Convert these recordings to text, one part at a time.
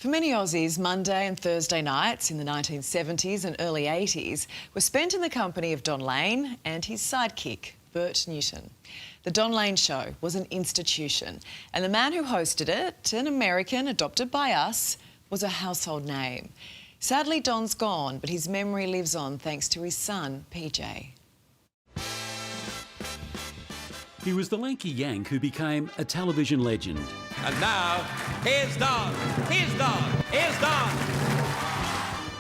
For many Aussies, Monday and Thursday nights in the 1970s and early 80s were spent in the company of Don Lane and his sidekick, Bert Newton. The Don Lane Show was an institution, and the man who hosted it, an American adopted by us, was a household name. Sadly, Don's gone, but his memory lives on thanks to his son, PJ. He was the lanky Yank who became a television legend. And now, here's Don, here's Don, here's Don.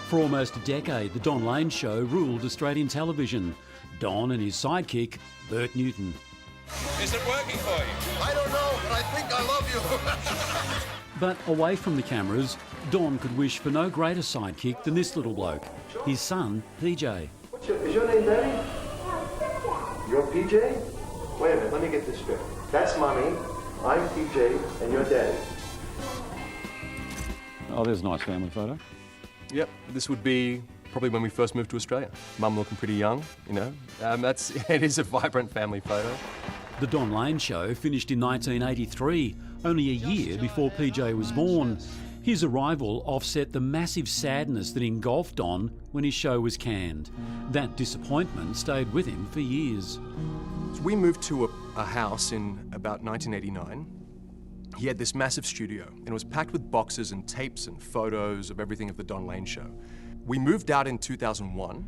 For almost a decade, the Don Lane Show ruled Australian television. Don and his sidekick, Bert Newton. Is it working for you? I don't know, but I think I love you. But away from the cameras, Don could wish for no greater sidekick than this little bloke, his son, PJ. Is your name Daddy? You're PJ? Wait a minute, let me get this straight. That's Mummy, I'm PJ, and you're Daddy. Oh, there's a nice family photo. Yep, this would be probably when we first moved to Australia. Mum looking pretty young, you know. It is a vibrant family photo. The Don Lane Show finished in 1983, only a year before PJ was born. His arrival offset the massive sadness that engulfed Don when his show was canned. That disappointment stayed with him for years. So we moved to a house in about 1989. He had this massive studio, and it was packed with boxes and tapes and photos of everything of the Don Lane Show. We moved out in 2001,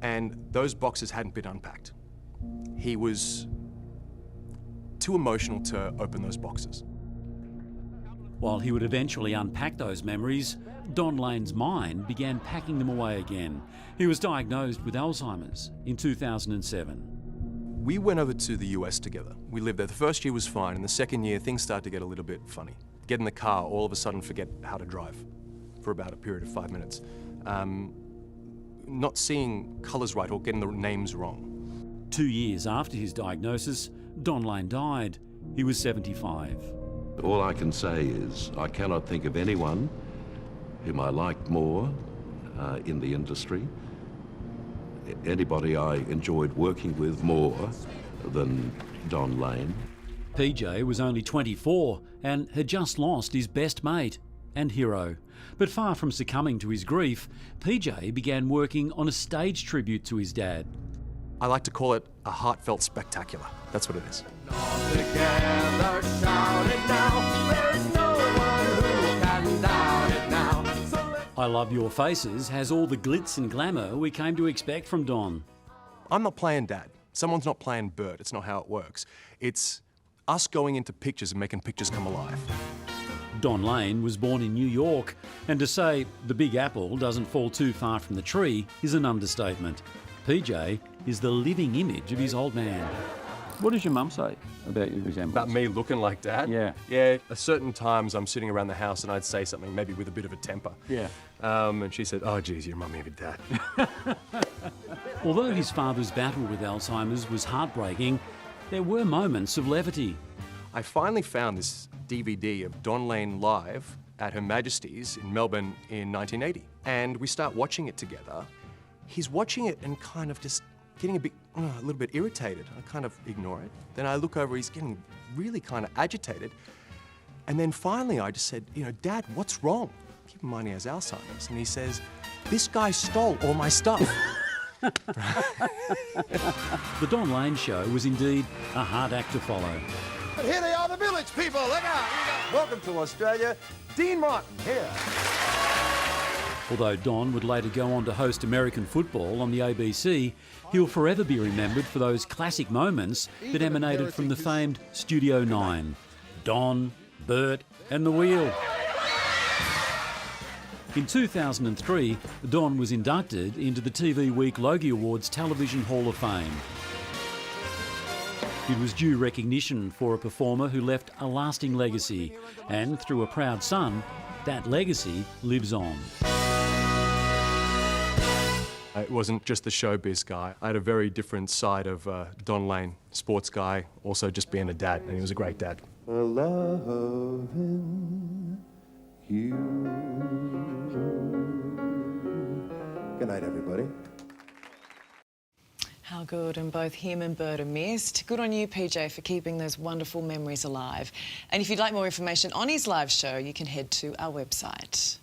and those boxes hadn't been unpacked. He was too emotional to open those boxes. While he would eventually unpack those memories, Don Lane's mind began packing them away again. He was diagnosed with Alzheimer's in 2007. We went over to the US together. We lived there. The first year was fine, and the second year, things started to get a little bit funny. Get in the car, all of a sudden forget how to drive for about a period of 5 minutes. Not seeing colours right or getting the names wrong. 2 years after his diagnosis, Don Lane died. He was 75. All I can say is I cannot think of anyone whom I liked more in the industry, anybody I enjoyed working with more than Don Lane. PJ was only 24 and had just lost his best mate and hero. But far from succumbing to his grief, PJ began working on a stage tribute to his dad. I like to call it a heartfelt spectacular. That's what it is. Together, shout it now. There's no one who can doubt it now. I Love Your Faces has all the glitz and glamour we came to expect from Don. I'm not playing Dad. Someone's not playing Bert. It's not how it works. It's us going into pictures and making pictures come alive. Don Lane was born in New York, and to say the Big Apple doesn't fall too far from the tree is an understatement. PJ is the living image of his old man. What does your mum say about your resemblance? About me looking like Dad? Yeah. Yeah, at certain times I'm sitting around the house and I'd say something maybe with a bit of a temper. Yeah. And she said, oh geez, you're mummy of your dad. Although his father's battle with Alzheimer's was heartbreaking, there were moments of levity. I finally found this DVD of Don Lane live at Her Majesty's in Melbourne in 1980. And we start watching it together. He's watching it and kind of just getting a little bit irritated. I kind of ignore it. Then I look over, he's getting really kind of agitated. And then finally I just said, you know, Dad, what's wrong? Keep in mind he has Alzheimer's. And he says, this guy stole all my stuff. The Don Lane Show was indeed a hard act to follow. But here they are, the village people. Look out. Welcome to Australia. Dean Martin here. Although Don would later go on to host American football on the ABC, he'll forever be remembered for those classic moments that emanated from the famed Studio 9. Don, Bert and the Wheel. In 2003, Don was inducted into the TV Week Logie Awards Television Hall of Fame. It was due recognition for a performer who left a lasting legacy, and through a proud son, that legacy lives on. It wasn't just the showbiz guy. I had a very different side of Don Lane, sports guy, also just being a dad, and he was a great dad. Loving you. Good night, everybody. How How good, and both him and Bert are missed. Good on you, PJ, for keeping those wonderful memories alive. And if you'd like more information on his live show, you can head to our website.